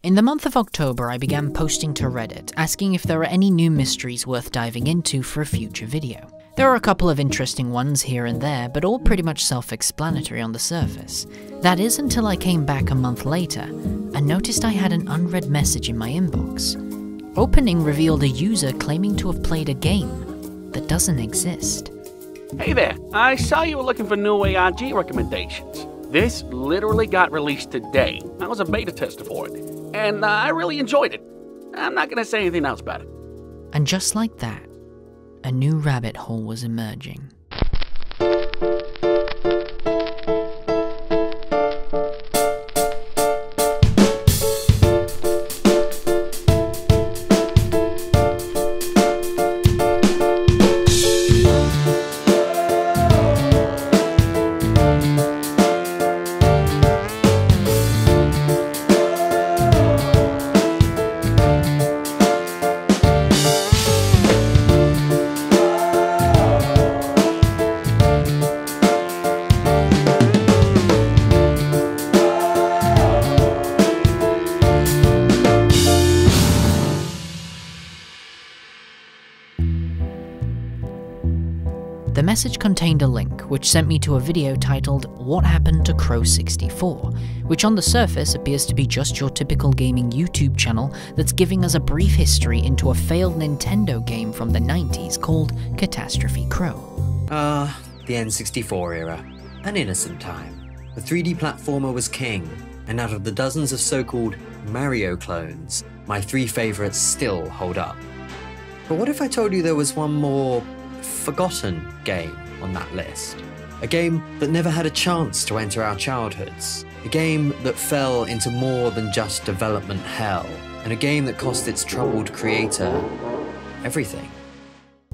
In the month of October, I began posting to Reddit, asking if there are any new mysteries worth diving into for a future video. There are a couple of interesting ones here and there, but all pretty much self-explanatory on the surface. That is until I came back a month later, and noticed I had an unread message in my inbox. Opening revealed a user claiming to have played a game that doesn't exist. Hey there, I saw you were looking for new ARG recommendations. This literally got released today. I was a beta tester for it, and I really enjoyed it. I'm not gonna say anything else about it. And just like that, a new rabbit hole was emerging. The message contained a link which sent me to a video titled "What Happened to Crow 64", which on the surface appears to be just your typical gaming YouTube channel that's giving us a brief history into a failed Nintendo game from the 90s called Catastrophe Crow. The N64 era. An innocent time. The 3D platformer was king, and out of the dozens of so-called Mario clones, my 3 favourites still hold up. But what if I told you there was one more forgotten game on that list? A game that never had a chance to enter our childhoods. A game that fell into more than just development hell. And a game that cost its troubled creator everything.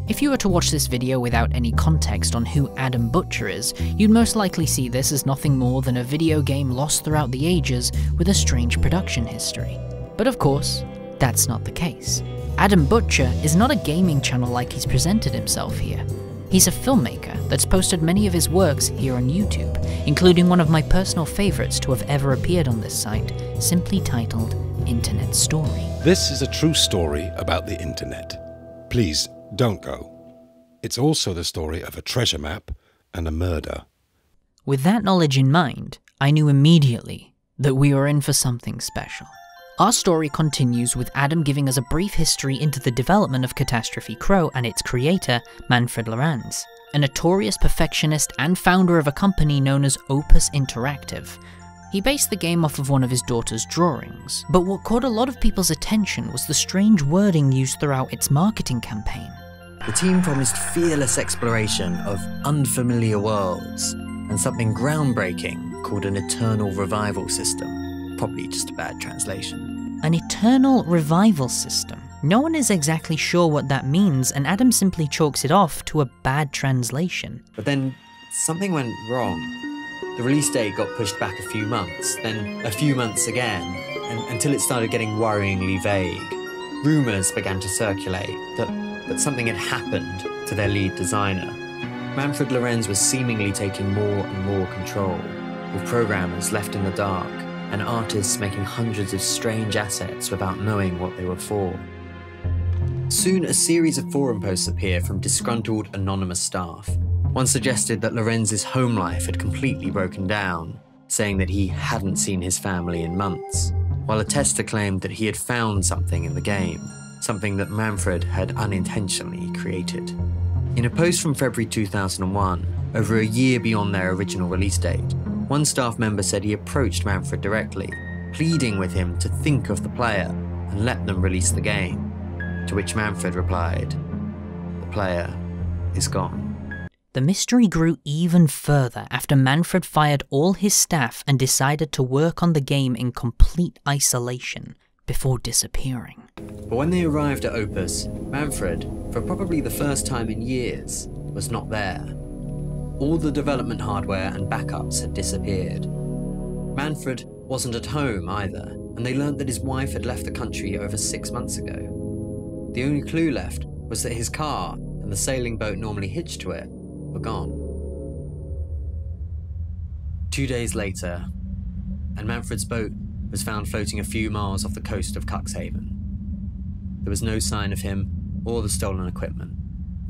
If you were to watch this video without any context on who Adam Butcher is, you'd most likely see this as nothing more than a video game lost throughout the ages with a strange production history. But of course, that's not the case. Adam Butcher is not a gaming channel like he's presented himself here. He's a filmmaker that's posted many of his works here on YouTube, including one of my personal favorites to have ever appeared on this site, simply titled Internet Story. This is a true story about the internet. Please, don't go. It's also the story of a treasure map and a murder. With that knowledge in mind, I knew immediately that we were in for something special. Our story continues with Adam giving us a brief history into the development of Catastrophe Crow and its creator, Manfred Lorenz, a notorious perfectionist and founder of a company known as Opus Interactive. He based the game off of one of his daughter's drawings, but what caught a lot of people's attention was the strange wording used throughout its marketing campaign. The team promised fearless exploration of unfamiliar worlds and something groundbreaking called an eternal revival system. Probably just a bad translation. An eternal revival system. No one is exactly sure what that means, and Adam simply chalks it off to a bad translation. But then something went wrong. The release date got pushed back a few months, then a few months again, until it started getting worryingly vague. Rumours began to circulate that something had happened to their lead designer. Manfred Lorenz was seemingly taking more and more control, with programmers left in the dark, and artists making hundreds of strange assets without knowing what they were for. Soon, a series of forum posts appear from disgruntled anonymous staff. One suggested that Lorenz's home life had completely broken down, saying that he hadn't seen his family in months, while a tester claimed that he had found something in the game, something that Manfred had unintentionally created. In a post from February 2001, over a year beyond their original release date, one staff member said he approached Manfred directly, pleading with him to think of the player and let them release the game, to which Manfred replied, "The player is gone." The mystery grew even further after Manfred fired all his staff and decided to work on the game in complete isolation before disappearing. But when they arrived at Opus, Manfred, for probably the first time in years, was not there. All the development hardware and backups had disappeared. Manfred wasn't at home either, and they learnt that his wife had left the country over 6 months ago. The only clue left was that his car and the sailing boat normally hitched to it were gone. 2 days later, and Manfred's boat was found floating a few miles off the coast of Cuxhaven. There was no sign of him or the stolen equipment,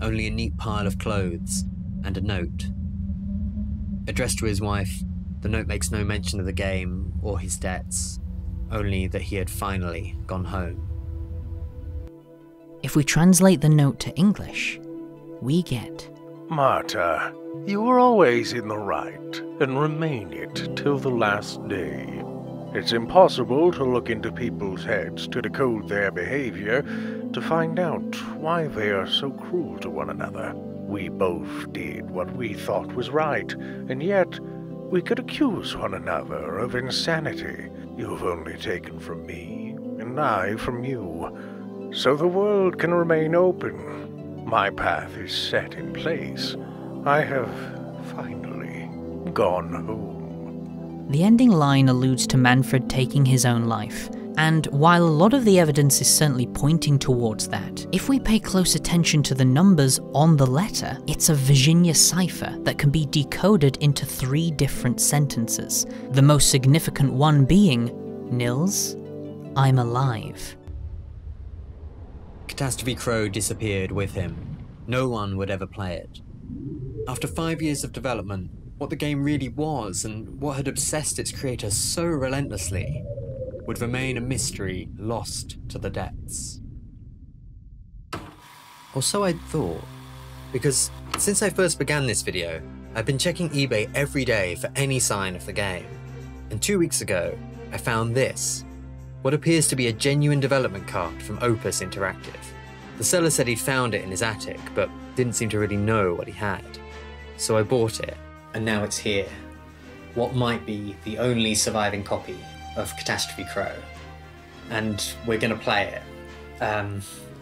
only a neat pile of clothes and a note. Addressed to his wife, the note makes no mention of the game or his debts, only that he had finally gone home. If we translate the note to English, we get, Marta, you were always in the right, and remain it till the last day. It's impossible to look into people's heads to decode their behavior, to find out why they are so cruel to one another. We both did what we thought was right, and yet we could accuse one another of insanity. You've only taken from me, and I from you, so the world can remain open. My path is set in place. I have finally gone home. The ending line alludes to Manfred taking his own life, and while a lot of the evidence is certainly pointing towards that, if we pay close attention to the numbers on the letter, it's a Virginia cipher that can be decoded into 3 different sentences, the most significant one being, Nils, I'm alive. Catastrophe Crow disappeared with him. No one would ever play it. After 5 years of development, what the game really was and what had obsessed its creator so relentlessly would remain a mystery lost to the depths. Or so I'd thought, because since I first began this video, I've been checking eBay every day for any sign of the game. And 2 weeks ago, I found this, what appears to be a genuine development card from Opus Interactive. The seller said he'd found it in his attic, but didn't seem to really know what he had. So I bought it, and now it's here. What might be the only surviving copy of Catastrophe Crow. And we're gonna play it.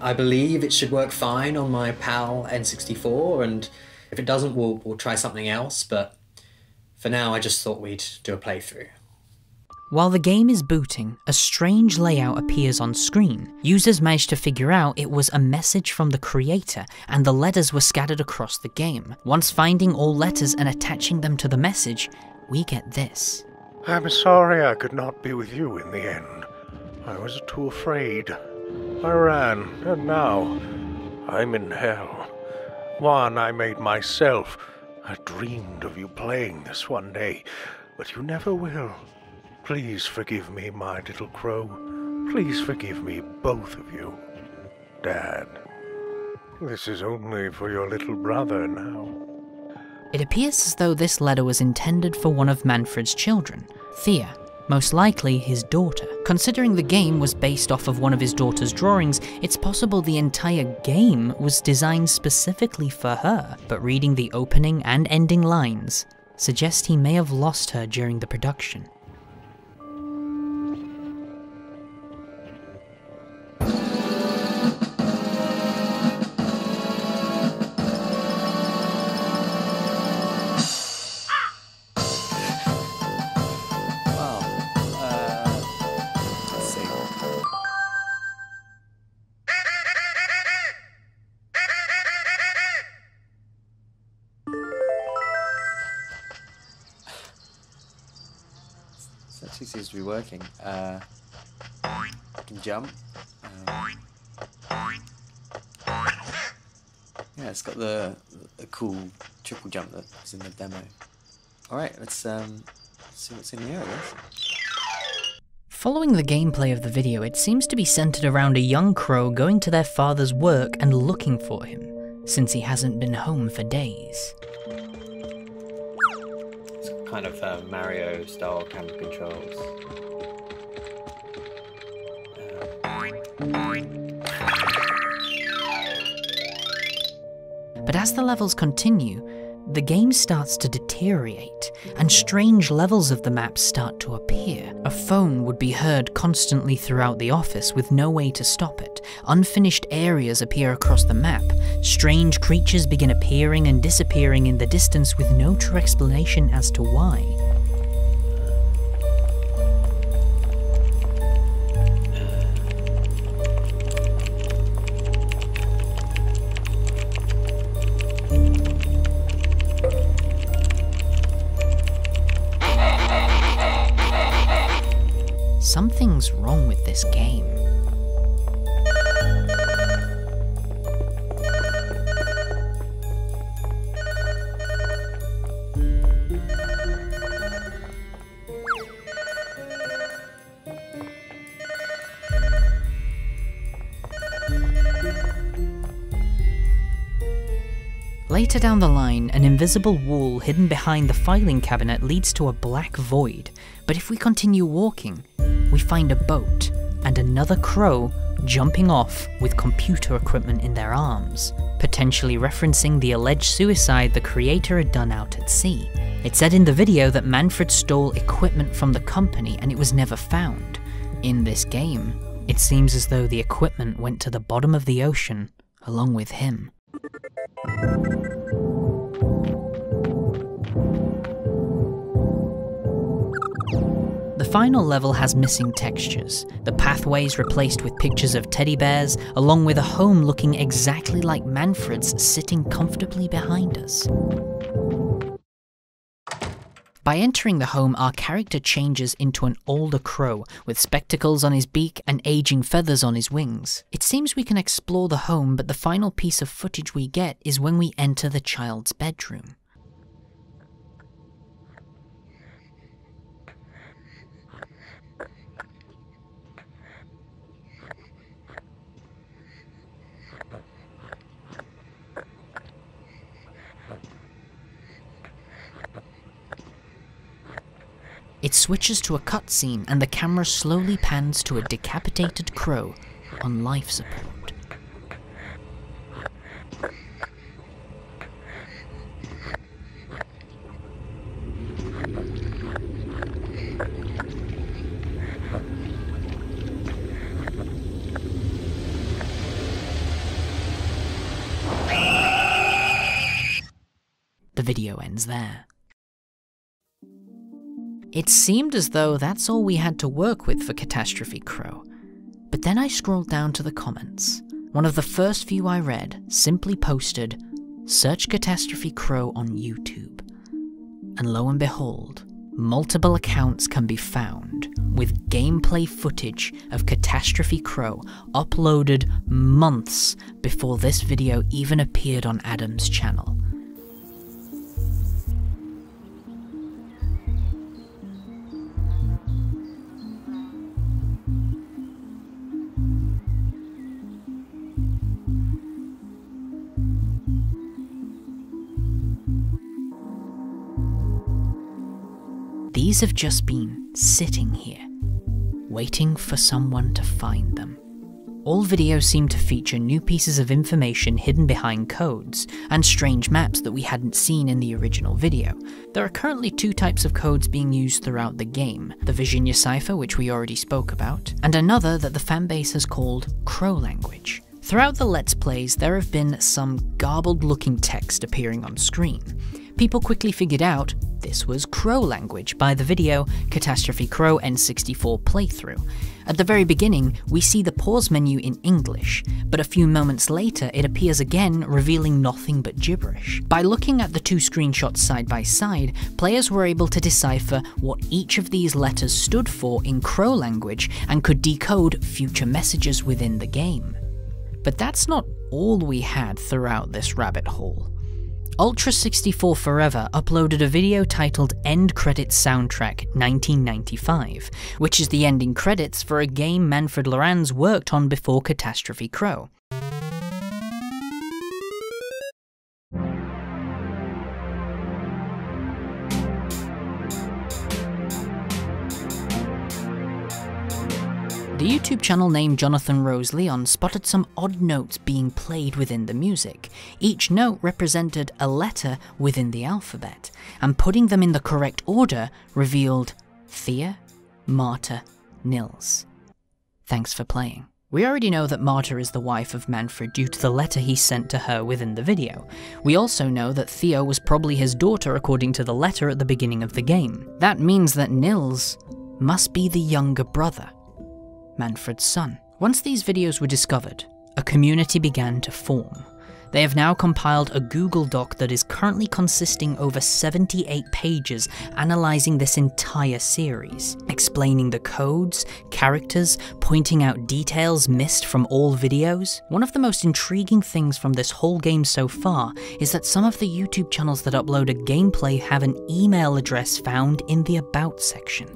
I believe it should work fine on my PAL N64, and if it doesn't, we'll try something else, but for now I just thought we'd do a playthrough. While the game is booting, a strange layout appears on screen. Users managed to figure out it was a message from the creator, and the letters were scattered across the game. Once finding all letters and attaching them to the message, we get this. I'm sorry I could not be with you in the end. I was too afraid. I ran, and now I'm in hell. One I made myself. I dreamed of you playing this one day, but you never will. Please forgive me, my little crow. Please forgive me, both of you. Dad, this is only for your little brother now. It appears as though this letter was intended for one of Manfred's children, Thea, most likely his daughter. Considering the game was based off of one of his daughter's drawings, it's possible the entire game was designed specifically for her, but reading the opening and ending lines suggest he may have lost her during the production. Actually seems to be working. I can jump. Yeah, it's got the cool triple jump that was in the demo. Alright, let's see what's in here, I guess. Following the gameplay of the video, it seems to be centered around a young crow going to their father's work and looking for him, since he hasn't been home for days. Kind of Mario-style camera controls. But as the levels continue, the game starts to deteriorate, and strange levels of the map start to appear. A phone would be heard constantly throughout the office with no way to stop it. Unfinished areas appear across the map. Strange creatures begin appearing and disappearing in the distance with no true explanation as to why. game. Later down the line, an invisible wall hidden behind the filing cabinet leads to a black void, but if we continue walking, we find a boat and another crow jumping off with computer equipment in their arms, potentially referencing the alleged suicide the creator had done out at sea. It said in the video that Manfred stole equipment from the company and it was never found. In this game, it seems as though the equipment went to the bottom of the ocean along with him. The final level has missing textures, the pathways replaced with pictures of teddy bears, along with a home looking exactly like Manfred's sitting comfortably behind us. By entering the home, our character changes into an older crow, with spectacles on his beak and aging feathers on his wings. It seems we can explore the home, but the final piece of footage we get is when we enter the child's bedroom. It switches to a cutscene and the camera slowly pans to a decapitated crow on life support. The video ends there. It seemed as though that's all we had to work with for Catastrophe Crow. But then I scrolled down to the comments. One of the first few I read simply posted, "Search Catastrophe Crow on YouTube." And lo and behold, multiple accounts can be found with gameplay footage of Catastrophe Crow uploaded months before this video even appeared on Adam's channel. These have just been sitting here, waiting for someone to find them. All videos seem to feature new pieces of information hidden behind codes, and strange maps that we hadn't seen in the original video. There are currently two types of codes being used throughout the game, the Virginia cipher, which we already spoke about, and another that the fanbase has called Crow language. Throughout the Let's Plays, there have been some garbled-looking text appearing on screen. People quickly figured out this was Crow language by the video Catastrophe Crow N64 playthrough. At the very beginning, we see the pause menu in English, but a few moments later it appears again, revealing nothing but gibberish. By looking at the two screenshots side by side, players were able to decipher what each of these letters stood for in Crow language and could decode future messages within the game. But that's not all we had throughout this rabbit hole. Ultra64 Forever uploaded a video titled End Credits Soundtrack 1995, which is the ending credits for a game Manfred Lorenz worked on before Catastrophe Crow. The YouTube channel named Jonathan Rose Leon spotted some odd notes being played within the music. Each note represented a letter within the alphabet, and putting them in the correct order revealed Thea, Marta, Nils. Thanks for playing. We already know that Marta is the wife of Manfred due to the letter he sent to her within the video. We also know that Thea was probably his daughter according to the letter at the beginning of the game. That means that Nils must be the younger brother, Manfred's son. Once these videos were discovered, a community began to form. They have now compiled a Google Doc that is currently consisting over 78 pages analyzing this entire series, explaining the codes, characters, pointing out details missed from all videos. One of the most intriguing things from this whole game so far is that some of the YouTube channels that upload a gameplay have an email address found in the About section.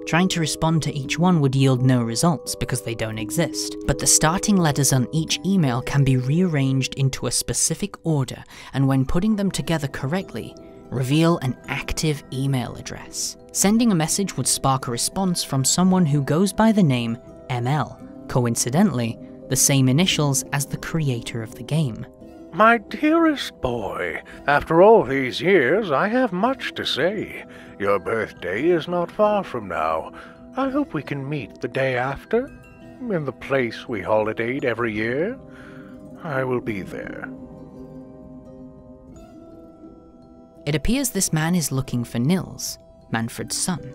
Trying to respond to each one would yield no results because they don't exist, but the starting letters on each email can be rearranged into a specific order, and when putting them together correctly, reveal an active email address. Sending a message would spark a response from someone who goes by the name ML, coincidentally, the same initials as the creator of the game. My dearest boy, after all these years, I have much to say. Your birthday is not far from now. I hope we can meet the day after, in the place we holidayed every year. I will be there. It appears this man is looking for Nils, Manfred's son.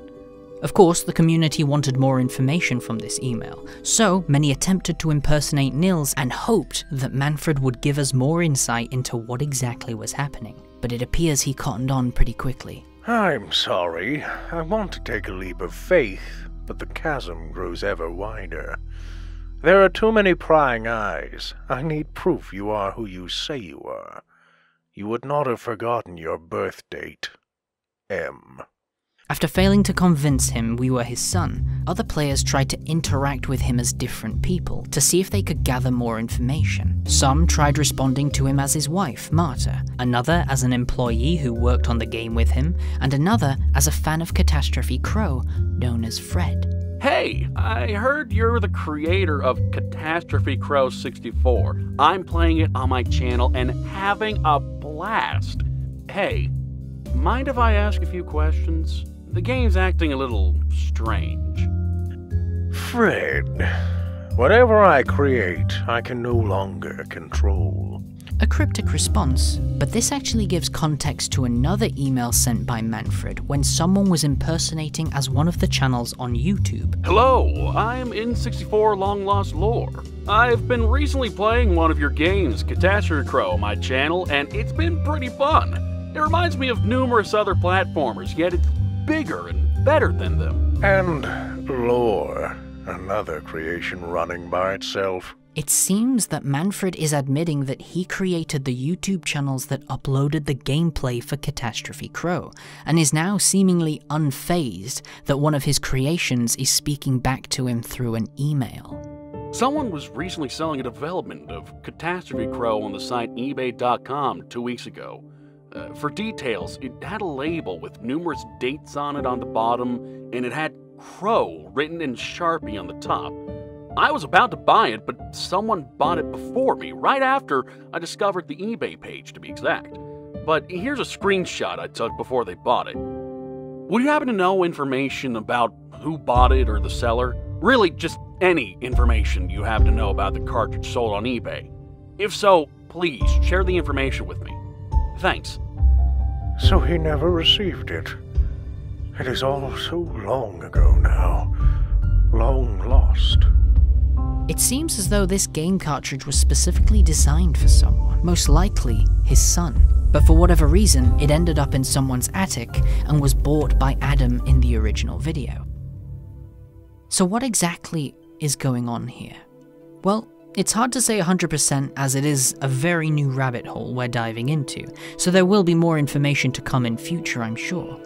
Of course, the community wanted more information from this email, so many attempted to impersonate Nils and hoped that Manfred would give us more insight into what exactly was happening. But it appears he cottoned on pretty quickly. I'm sorry. I want to take a leap of faith, but the chasm grows ever wider. There are too many prying eyes. I need proof you are who you say you are. You would not have forgotten your birth date. M. After failing to convince him we were his son, other players tried to interact with him as different people to see if they could gather more information. Some tried responding to him as his wife, Marta, another as an employee who worked on the game with him, and another as a fan of Catastrophe Crow, known as Fred. Hey, I heard you're the creator of Catastrophe Crow 64. I'm playing it on my channel and having a blast. Hey, mind if I ask a few questions? The game's acting a little strange. Fred, whatever I create, I can no longer control. A cryptic response, but this actually gives context to another email sent by Manfred when someone was impersonating as one of the channels on YouTube. Hello, I'm N64 Long Lost Lore. I've been recently playing one of your games, Catastrophe Crow, on my channel, and it's been pretty fun. It reminds me of numerous other platformers, yet it's bigger and better than them. And Lore, another creation running by itself. It seems that Manfred is admitting that he created the YouTube channels that uploaded the gameplay for Catastrophe Crow, and is now seemingly unfazed that one of his creations is speaking back to him through an email. Someone was recently selling a development of Catastrophe Crow on the site eBay.com 2 weeks ago. For details, it had a label with numerous dates on it on the bottom, and it had Crow written in Sharpie on the top. I was about to buy it, but someone bought it before me, right after I discovered the eBay page, to be exact. But here's a screenshot I took before they bought it. Would you happen to know information about who bought it or the seller? Really, just any information you happen to know about the cartridge sold on eBay. If so, please share the information with me. Thanks. So he never received it. It is all so long ago now. Long lost. It seems as though this game cartridge was specifically designed for someone, most likely his son. But for whatever reason, it ended up in someone's attic and was bought by Adam in the original video. So what exactly is going on here? Well, it's hard to say 100% as it is a very new rabbit hole we're diving into, so there will be more information to come in future, I'm sure.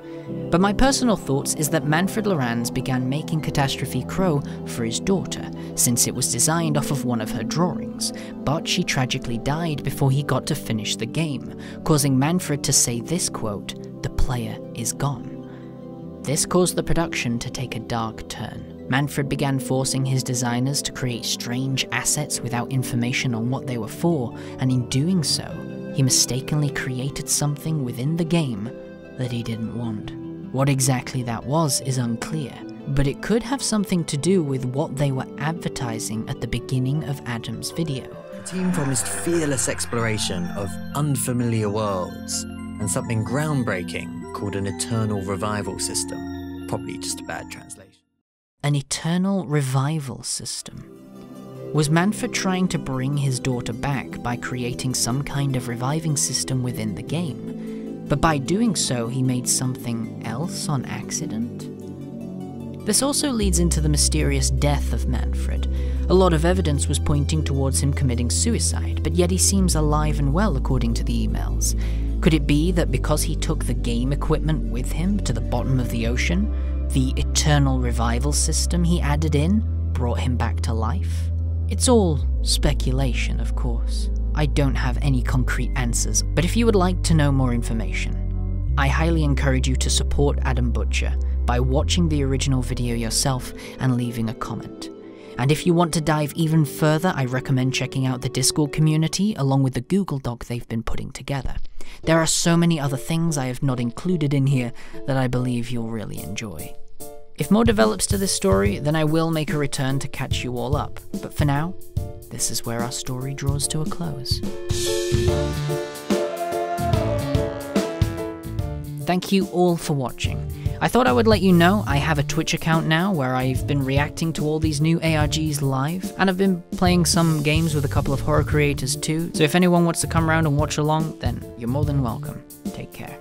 But my personal thoughts is that Manfred Lorenz began making Catastrophe Crow for his daughter, since it was designed off of one of her drawings, but she tragically died before he got to finish the game, causing Manfred to say this quote, "The player is gone." This caused the production to take a dark turn. Manfred began forcing his designers to create strange assets without information on what they were for, and in doing so, he mistakenly created something within the game that he didn't want. What exactly that was is unclear, but it could have something to do with what they were advertising at the beginning of Adam's video. The team promised fearless exploration of unfamiliar worlds and something groundbreaking called an eternal revival system. Probably just a bad translation. An eternal revival system. Was Manfred trying to bring his daughter back by creating some kind of reviving system within the game? But by doing so, he made something else on accident? This also leads into the mysterious death of Manfred. A lot of evidence was pointing towards him committing suicide, but yet he seems alive and well according to the emails. Could it be that because he took the game equipment with him to the bottom of the ocean, the eternal revival system he added in brought him back to life? It's all speculation, of course. I don't have any concrete answers, but if you would like to know more information, I highly encourage you to support Adam Butcher by watching the original video yourself and leaving a comment. And if you want to dive even further, I recommend checking out the Discord community along with the Google Doc they've been putting together. There are so many other things I have not included in here that I believe you'll really enjoy. If more develops to this story, then I will make a return to catch you all up, but for now, this is where our story draws to a close. Thank you all for watching. I thought I would let you know I have a Twitch account now where I've been reacting to all these new ARGs live, and I've been playing some games with a couple of horror creators too, so if anyone wants to come around and watch along, then you're more than welcome. Take care.